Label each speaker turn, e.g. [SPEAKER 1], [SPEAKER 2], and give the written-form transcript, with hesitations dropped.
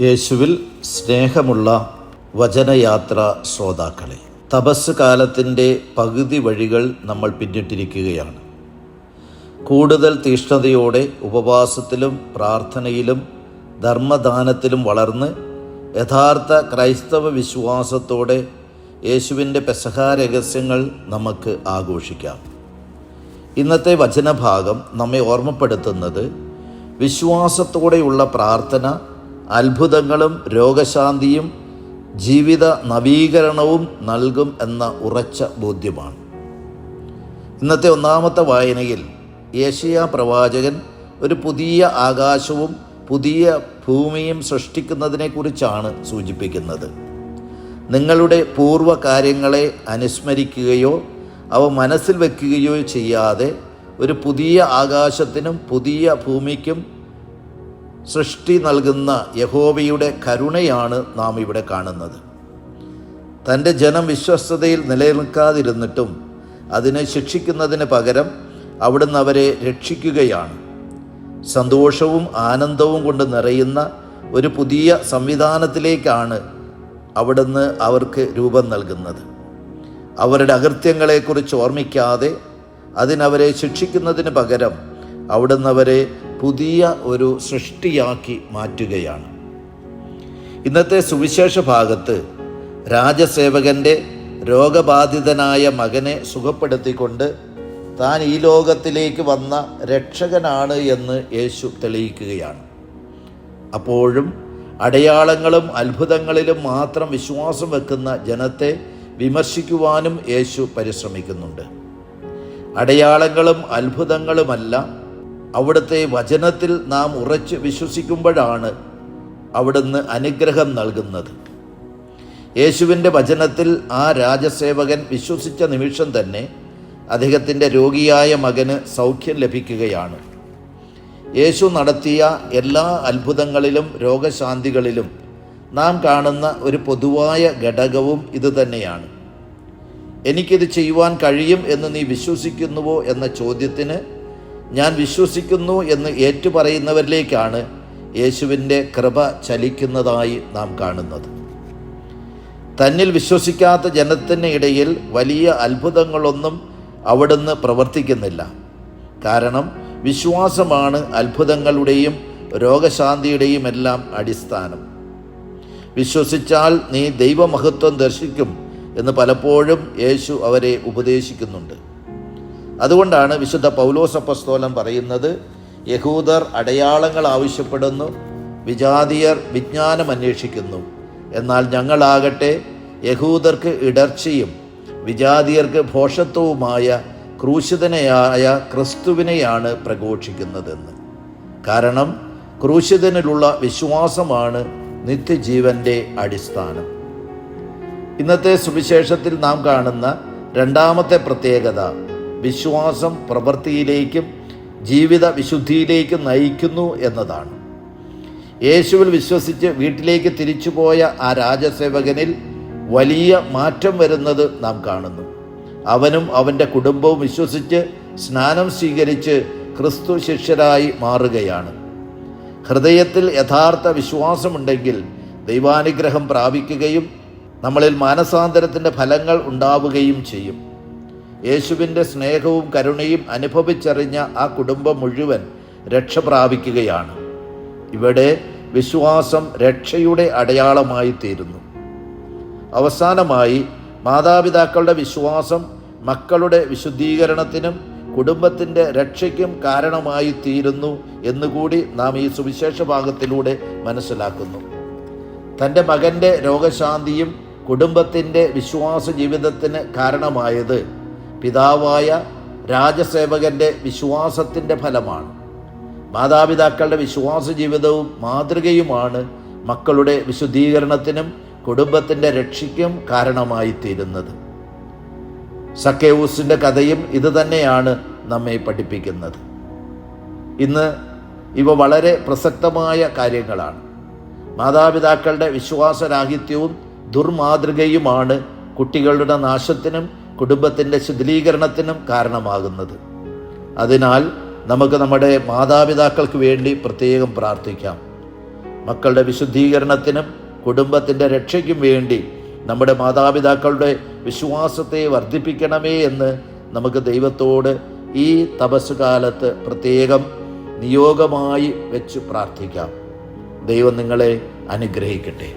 [SPEAKER 1] യേശുവിൽ സ്നേഹമുള്ള വചനയാത്ര ശ്രോതാക്കളെ, തപസ് കാലത്തിൻ്റെ പകുതി വഴികൾ നമ്മൾ പിന്നിട്ടിരിക്കുകയാണ്. കൂടുതൽ തീഷ്ണതയോടെ ഉപവാസത്തിലും പ്രാർത്ഥനയിലും ധർമ്മദാനത്തിലും വളർന്ന് യഥാർത്ഥ ക്രൈസ്തവ വിശ്വാസത്തോടെ യേശുവിൻ്റെ പെസഹ രഹസ്യങ്ങൾ നമുക്ക് ആഘോഷിക്കാം. ഇന്നത്തെ വചനഭാഗം നമ്മെ ഓർമ്മപ്പെടുത്തുന്നത് വിശ്വാസത്തോടെയുള്ള പ്രാർത്ഥന അത്ഭുതങ്ങളും രോഗശാന്തിയും ജീവിത നവീകരണവും നൽകും എന്ന ഉറച്ച ബോധ്യമാണ്. ഇന്നത്തെ ഒന്നാമത്തെ വായനയിൽ യെശയ്യാ പ്രവാചകൻ ഒരു പുതിയ ആകാശവും പുതിയ ഭൂമിയും സൃഷ്ടിക്കുന്നതിനെക്കുറിച്ചാണ് സൂചിപ്പിക്കുന്നത്. നിങ്ങളുടെ പൂർവ്വകാര്യങ്ങളെ അനുസ്മരിക്കുകയോ അവ മനസ്സിൽ വയ്ക്കുകയോ ചെയ്യാതെ ഒരു പുതിയ ആകാശത്തിനും പുതിയ ഭൂമിക്കും സൃഷ്ടി നൽകുന്ന യഹോവയുടെ കരുണയാണ് നാം ഇവിടെ കാണുന്നത്. തൻ്റെ ജനം വിശ്വസ്തതയിൽ നിലനിൽക്കാതിരുന്നിട്ടും അതിനെ ശിക്ഷിക്കുന്നതിന് പകരം അവിടുന്ന് അവരെ രക്ഷിക്കുകയാണ്. സന്തോഷവും ആനന്ദവും കൊണ്ട് നിറയുന്ന ഒരു പുതിയ സംവിധാനത്തിലേക്കാണ് അവിടുന്ന് അവർക്ക് രൂപം നൽകുന്നത്. അവരുടെ അകൃത്യങ്ങളെക്കുറിച്ച് ഓർമ്മിക്കാതെ അതിനവരെ ശിക്ഷിക്കുന്നതിന് പകരം അവിടുന്ന് അവരെ പുതിയ ഒരു സൃഷ്ടിയാക്കി മാറ്റുകയാണ്. ഇന്നത്തെ സുവിശേഷ ഭാഗത്ത് രാജസേവകൻ്റെ രോഗബാധിതനായ മകനെ സുഖപ്പെടുത്തിക്കൊണ്ട് താൻ ഈ ലോകത്തിലേക്ക് വന്ന രക്ഷകനാണ് എന്ന് യേശു തെളിയിക്കുകയാണ്. അപ്പോഴും അടയാളങ്ങളും അത്ഭുതങ്ങളിലും മാത്രം വിശ്വാസം വെക്കുന്ന ജനത്തെ വിമർശിക്കുവാനും യേശു പരിശ്രമിക്കുന്നുണ്ട്. അടയാളങ്ങളും അത്ഭുതങ്ങളുമല്ല, അവിടുത്തെ വചനത്തിൽ നാം ഉറച്ച് വിശ്വസിക്കുമ്പോഴാണ് അവിടുന്ന് അനുഗ്രഹം നൽകുന്നത്. യേശുവിൻ്റെ വചനത്തിൽ ആ രാജസേവകൻ വിശ്വസിച്ച നിമിഷം തന്നെ അദ്ദേഹത്തിൻ്റെ രോഗിയായ മകന് സൗഖ്യം ലഭിക്കുകയാണ്. യേശു നടത്തിയ എല്ലാ അത്ഭുതങ്ങളിലും രോഗശാന്തികളിലും നാം കാണുന്ന ഒരു പൊതുവായ ഘടകവും ഇതുതന്നെയാണ്. എനിക്കിത് ചെയ്യുവാൻ കഴിയും എന്ന് നീ വിശ്വസിക്കുന്നുവോ എന്ന ചോദ്യത്തിന് ഞാൻ വിശ്വസിക്കുന്നു എന്ന് ഏറ്റുപറയുന്നവരിലേക്കാണ് യേശുവിൻ്റെ കൃപ ചലിക്കുന്നതായി നാം കാണുന്നത്. തന്നിൽ വിശ്വസിക്കാത്ത ജനത്തിന് ഇടയിൽ വലിയ അത്ഭുതങ്ങളൊന്നും അവിടുന്ന് പ്രവർത്തിക്കുന്നില്ല. കാരണം വിശ്വാസമാണ് അത്ഭുതങ്ങളുടെയും രോഗശാന്തിയുടെയും എല്ലാം അടിസ്ഥാനം. വിശ്വസിച്ചാൽ നീ ദൈവമഹത്വം ദർശിക്കും എന്ന് പലപ്പോഴും യേശു അവരെ ഉപദേശിക്കുന്നുണ്ട്. അതുകൊണ്ടാണ് വിശുദ്ധ പൗലോസ് അപ്പോസ്തലൻ പറയുന്നത്, യഹൂദർ അടയാളങ്ങൾ ആവശ്യപ്പെടുന്നു, വിജാതിയർ വിജ്ഞാനം അന്വേഷിക്കുന്നു. എന്നാൽ ഞങ്ങളാകട്ടെ യഹൂദർക്ക് ഇടർച്ചയും വിജാതിയർക്ക് ഭോഷത്വവുമായ ക്രൂശിതനായ ക്രിസ്തുവിനെയാണ് പ്രഘോഷിക്കുന്നതെന്ന്. കാരണം ക്രൂശിതനിലുള്ള വിശ്വാസമാണ് നിത്യജീവൻ്റെ അടിസ്ഥാനം. ഇന്നത്തെ സുവിശേഷത്തിൽ നാം കാണുന്ന രണ്ടാമത്തെ പ്രത്യേകത വിശ്വാസം പ്രവൃത്തിയിലേക്കും ജീവിത വിശുദ്ധിയിലേക്കും നയിക്കുന്നു എന്നതാണ്. യേശുവിൽ വിശ്വസിച്ച് വീട്ടിലേക്ക് തിരിച്ചുപോയ ആ രാജസേവകനിൽ വലിയ മാറ്റം വരുന്നത് നാം കാണുന്നു. അവനും അവൻ്റെ കുടുംബവും വിശ്വസിച്ച് സ്നാനം സ്വീകരിച്ച് ക്രിസ്തു ശിഷ്യരായി മാറുകയാണ്. ഹൃദയത്തിൽ യഥാർത്ഥ വിശ്വാസമുണ്ടെങ്കിൽ ദൈവാനുഗ്രഹം പ്രാപിക്കുകയും നമ്മളിൽ മാനസാന്തരത്തിൻ്റെ ഫലങ്ങൾ ഉണ്ടാവുകയും ചെയ്യും. യേശുവിൻ്റെ സ്നേഹവും കരുണയും അനുഭവിച്ചറിഞ്ഞ ആ കുടുംബം മുഴുവൻ രക്ഷ പ്രാപിക്കുകയാണ്. ഇവിടെ വിശ്വാസം രക്ഷയുടെ അടയാളമായി തീരുന്നു. അവസാനമായി മാതാപിതാക്കളുടെ വിശ്വാസം മക്കളുടെ വിശുദ്ധീകരണത്തിനും കുടുംബത്തിൻ്റെ രക്ഷയ്ക്കും കാരണമായി തീരുന്നു എന്നുകൂടി നാം ഈ സുവിശേഷ ഭാഗത്തിലൂടെ മനസ്സിലാക്കുന്നു. തൻ്റെ മകൻ്റെ രോഗശാന്തിയും കുടുംബത്തിൻ്റെ വിശ്വാസ ജീവിതത്തിന് കാരണമായത് പിതാവായ രാജസേവകൻ്റെ വിശ്വാസത്തിൻ്റെ ഫലമാണ്. മാതാപിതാക്കളുടെ വിശ്വാസ ജീവിതവും മാതൃകയുമാണ് മക്കളുടെ വിശുദ്ധീകരണത്തിനും കുടുംബത്തിൻ്റെ രക്ഷയ്ക്കും കാരണമായി തീരുന്നത്. സക്കേവൂസിൻ്റെ കഥയും ഇതുതന്നെയാണ് നമ്മെ പഠിപ്പിക്കുന്നത്. ഇന്ന് ഇവ വളരെ പ്രസക്തമായ കാര്യങ്ങളാണ്. മാതാപിതാക്കളുടെ വിശ്വാസരാഹിത്യവും ദുർമാതൃകയുമാണ് കുട്ടികളുടെ നാശത്തിനും കുടുംബത്തിൻ്റെ ശിഥിലീകരണത്തിനും കാരണമാകുന്നത്. അതിനാൽ നമുക്ക് നമ്മുടെ മാതാപിതാക്കൾക്ക് വേണ്ടി പ്രത്യേകം പ്രാർത്ഥിക്കാം. മക്കളുടെ വിശുദ്ധീകരണത്തിനും കുടുംബത്തിൻ്റെ രക്ഷയ്ക്കും വേണ്ടി നമ്മുടെ മാതാപിതാക്കളുടെ വിശ്വാസത്തെ വർദ്ധിപ്പിക്കണമേ എന്ന് നമുക്ക് ദൈവത്തോട് ഈ തപസ് കാലത്ത് പ്രത്യേകം നിയോഗമായി വെച്ച് പ്രാർത്ഥിക്കാം. ദൈവം നിങ്ങളെ അനുഗ്രഹിക്കട്ടെ.